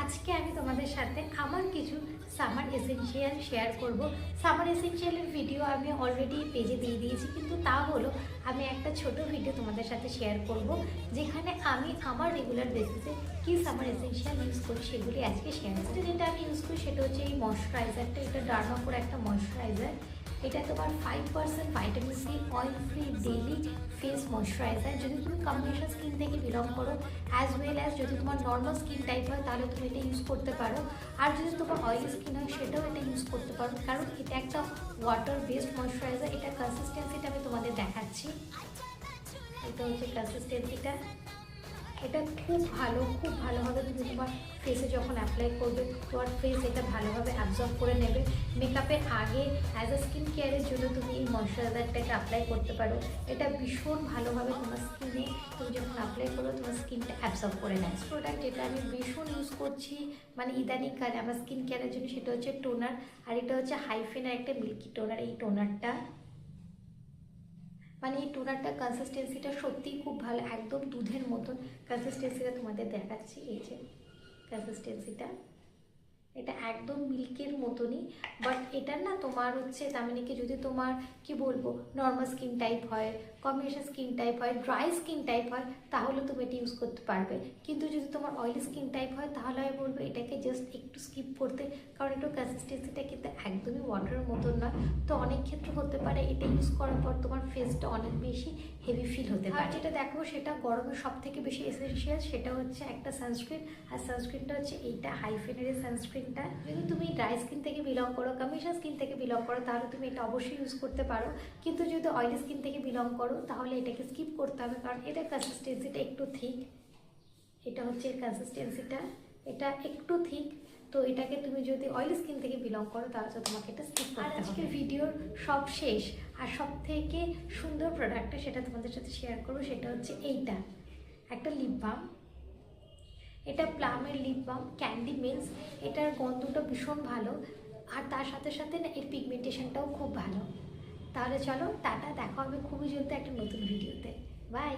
আজকে আমি তোমাদের সাথে আমার কিছু সামার এসেনশিয়াল শেয়ার করব। সামার এসেনশিয়ালের ভিডিও আমি অলরেডি পেজে দিয়ে দিয়েছি, কিন্তু তা হলো আমি একটা ছোট ভিডিও তোমাদের সাথে শেয়ার করব, যেখানে আমি আমার রেগুলার বেসিসে কি সামার এসেনশিয়াল ইউজ করি সেগুলি আজকে শেয়ার করছি। যেটা আমি ইউজ করি সেটা হচ্ছে এই ময়শ্চারাইজারটা। এটা ডার্মাকোর একটা ময়শ্চারাইজার। এটা তোমার 5% vitamin C oil free daily face moisturiser. যদি তুমি কম্বিনেশন স্কিন থেকে বিলং করো, অ্যাজ ওয়েল অ্যাজ যদি তোমার নর্মাল স্কিন টাইপ হয় তাহলে তুমি এটা ইউজ করতে পারো। আর যদি তোমার অয়েলি স্কিন হয় সেটাও এটা ইউজ করতে পারো, কারণ এটা একটা ওয়াটার বেসড ময়শ্চারাইজার। এটা কনসিস্টেন্সিটা আমি তোমাদের দেখাচ্ছি। এটা হচ্ছে কনসিস্টেন্সিটা। এটা খুব ভালোভাবে তুমি তোমার ফেসে যখন অ্যাপ্লাই করবে তোমার ফেস এটা ভালোভাবে অ্যাবজর্ব করে নেবে। মেকআপের আগে অ্যাজ আ স্কিন কেয়ারের জন্য তুমি এই ময়শ্চারাইজারটাকে অ্যাপ্লাই করতে পারো। এটা ভীষণ ভালোভাবে তোমার স্কিনে তুমি যখন অ্যাপ্লাই করো তোমার স্কিনটা অ্যাবজর্ব করে নেয়। প্রোডাক্ট যেটা আমি ভীষণ ইউজ করছি মানে ইদানিং কালে আমার স্কিন কেয়ারের জন্য সেটা হচ্ছে টোনার। আর এটা হচ্ছে হাইফেনের একটা মিল্কি টোনার। এই টোনারটা মানে এই টোনারটা কনসিস্টেন্সিটা সত্যিই খুব ভালো, একদম দুধের মতন কনসিস্টেন্সিটা তোমাদের দেখাচ্ছি। এই যে কনসিস্টেন্সিটা, এটা একদম মিল্কের মতনই। বাট এটা না তোমার হচ্ছে তার মানে কি, যদি তোমার কি বলবো নর্মাল স্কিন টাইপ হয়, কম্বিনেশন স্কিন টাইপ হয়, ড্রাই স্কিন টাইপ হয়, তাহলে তুমি এটা ইউজ করতে পারবে। কিন্তু যদি তোমার অয়েলি স্কিন টাইপ হয় তাহলে আমি বলবো এটাকে জাস্ট একটু স্কিপ করতে, কারণ একটু কনসিস্টেন্সিটা কিন্তু একদমই ওয়াটারের মতন নয়। তো অনেক ক্ষেত্রে হতে পারে এটা ইউজ করার পর তোমার ফেসটা অনেক বেশি হেভি ফিল হতে পারে। যেটা দেখো সেটা গরমের সব থেকে বেশি এসেনশিয়াল, সেটা হচ্ছে একটা সানস্ক্রিন। আর সানস্ক্রিনটা হচ্ছে এইটা হাইফেনের সানস্ক্রিনটা। যদি তুমি ড্রাই স্কিন থেকে বিলং করো, কম্বিনেশন স্কিন থেকে বিলং করো, তাহলে তুমি এটা অবশ্যই ইউজ করতে পারো। কিন্তু যদি অয়েলি স্কিন থেকে বিলং করো তাহলে এটাকে স্কিপ করতে হবে, কারণ এটার কনসিস্টেন্সিটা একটু থিক। এটা হচ্ছে এর কনসিস্টেন্সিটা, এটা একটু থিক। তো এটাকে তুমি যদি অয়েলি স্কিন থেকে বিলং করো তাহলে তো তোমাকে এটা স্কিপ করতে হবে। আজকে ভিডিওর সব শেষ আর সব থেকে সুন্দর প্রোডাক্টটা সেটা তোমাদের সাথে শেয়ার করবো। সেটা হচ্ছে এইটা একটা লিপ বাম। এটা প্লামের লিপ বাম, ক্যান্ডি মিলস। এটার গন্ধটা ভীষণ ভালো, আর তার সাথে সাথে না এর পিগমেন্টেশনটাও খুব ভালো। তাহলে চলো টাটা, দেখা হবে খুবই জলদি একটা নতুন ভিডিওতে। বাই।